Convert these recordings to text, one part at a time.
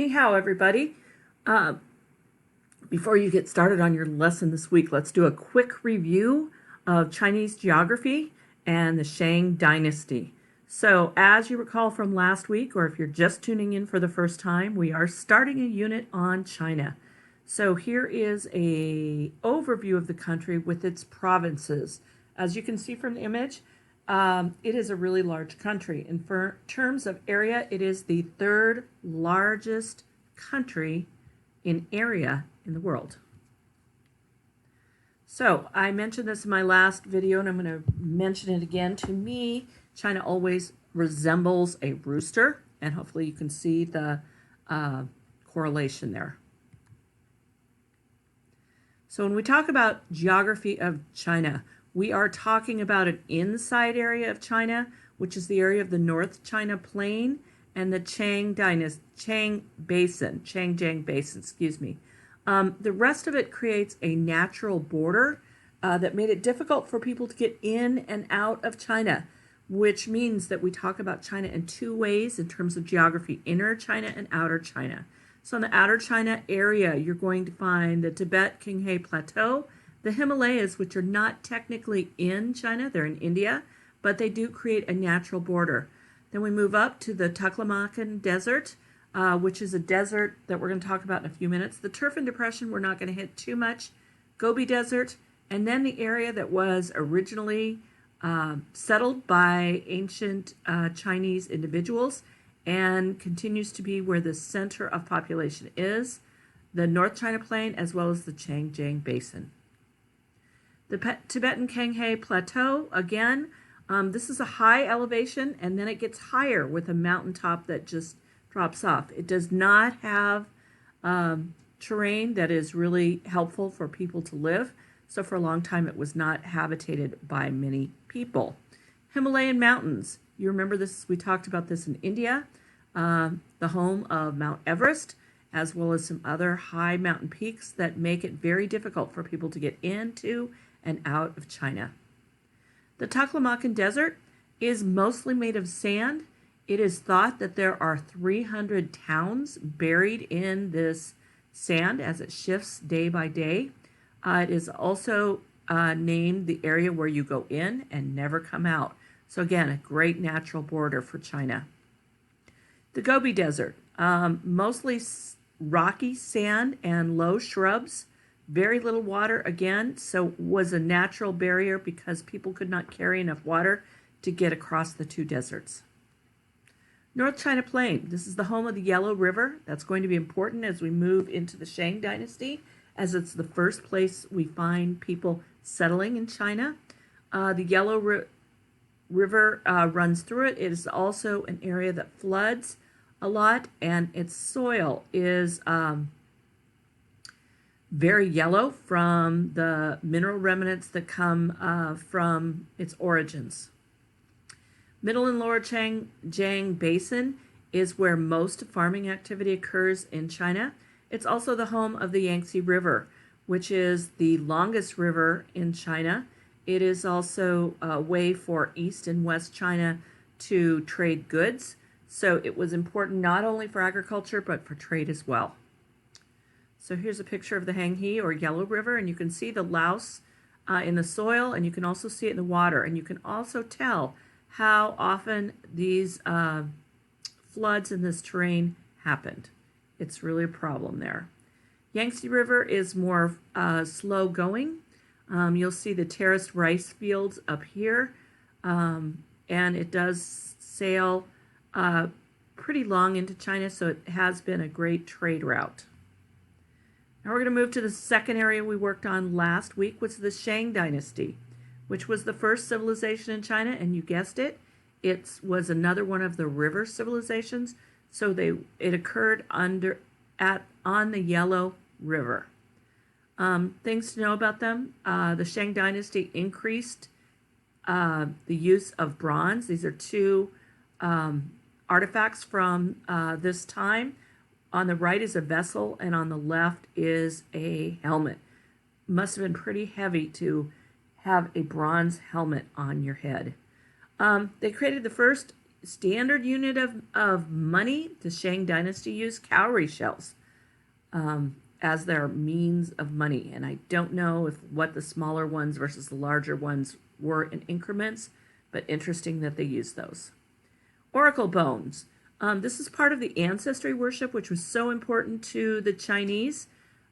Ni hao, everybody. Uh, Before you get started on your lesson this week, let's do a quick review of Chinese geography and the Shang Dynasty. So, as you recall from last week, or if you're just tuning in for the first time, we are starting a unit on China. So here is a overview of the country with its provinces. As you can see from the image, it is a really large country. In terms of area, it is the third largest country in area in the world. So I mentioned this in my last video, and I'm going to mention it again. To me, China always resembles a rooster, and hopefully you can see the correlation there. So when we talk about geography of China, we are talking about an inside area of China, which is the area of the North China Plain and the Changjiang Basin, excuse me. The rest of it creates a natural border that made it difficult for people to get in and out of China, which means that we talk about China in two ways in terms of geography: inner China and outer China. So in the outer China area, you're going to find the Tibet-Qinghai Plateau, the Himalayas, which are not technically in China, they're in India, but they do create a natural border. Then we move up to the Taklamakan Desert, which is a desert that we're going to talk about in a few minutes. The Turfan Depression, we're not going to hit too much. Gobi Desert, and then the area that was originally settled by ancient Chinese individuals and continues to be where the center of population is, the North China Plain, as well as the Changjiang Basin. The Tibetan Qinghai Plateau, again, this is a high elevation, and then it gets higher with a mountaintop that just drops off. It does not have terrain that is really helpful for people to live, so for a long time it was not habitated by many people. Himalayan mountains, you remember this, we talked about this in India, the home of Mount Everest, as well as some other high mountain peaks that make it very difficult for people to get into and out of China. The Taklamakan Desert is mostly made of sand. It is thought that there are 300 towns buried in this sand as it shifts day by day. It is also named the area where you go in and never come out. So again, a great natural border for China. The Gobi Desert, mostly rocky sand and low shrubs, very little water again, so was a natural barrier because people could not carry enough water to get across the two deserts. North China Plain, this is the home of the Yellow River. That's going to be important as we move into the Shang Dynasty, as it's the first place we find people settling in China. The Yellow River runs through it. It is also an area that floods a lot, and its soil is very yellow from the mineral remnants that come from its origins. Middle and Lower Changjiang Basin is where most farming activity occurs in China. It's also the home of the Yangtze River, which is the longest river in China. It is also a way for East and West China to trade goods. So it was important not only for agriculture, but for trade as well. So here's a picture of the Hanghe, or Yellow River, and you can see the louse in the soil, and you can also see it in the water. And you can also tell how often these floods in this terrain happened. It's really a problem there. Yangtze River is more slow going. You'll see the terraced rice fields up here, and it does sail pretty long into China, so it has been a great trade route. Now we're going to move to the second area we worked on last week, which was the Shang Dynasty, which was the first civilization in China, and you guessed it, it was another one of the river civilizations. So it occurred on the Yellow River. Things to know about them: the Shang Dynasty increased the use of bronze. These are two artifacts from this time. On the right is a vessel, and on the left is a helmet. Must have been pretty heavy to have a bronze helmet on your head. They created the first standard unit of money, the Shang dynasty used cowrie shells as their means of money. And I don't know what the smaller ones versus the larger ones were in increments, but interesting that they used those. Oracle bones. This is part of the ancestry worship, which was so important to the Chinese.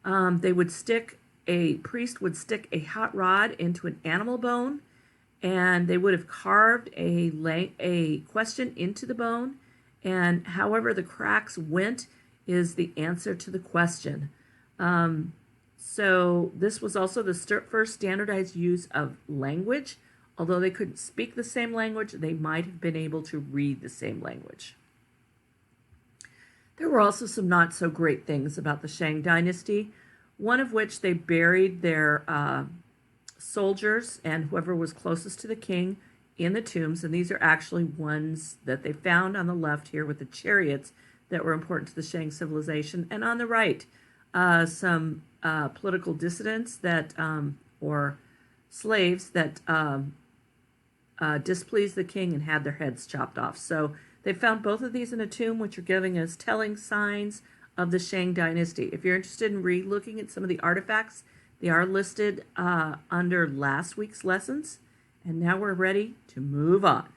A priest would stick a hot rod into an animal bone, and they would have carved a question into the bone, and however the cracks went is the answer to the question. So this was also the first standardized use of language. Although they couldn't speak the same language, they might have been able to read the same language. There were also some not so great things about the Shang dynasty, one of which they buried their soldiers and whoever was closest to the king in the tombs, and these are actually ones that they found on the left here with the chariots that were important to the Shang civilization, and on the right, some political dissidents that, or slaves that displeased the king and had their heads chopped off. So they found both of these in a tomb, which are giving us telling signs of the Shang dynasty. If you're interested in re-looking at some of the artifacts, they are listed under last week's lessons. And now we're ready to move on.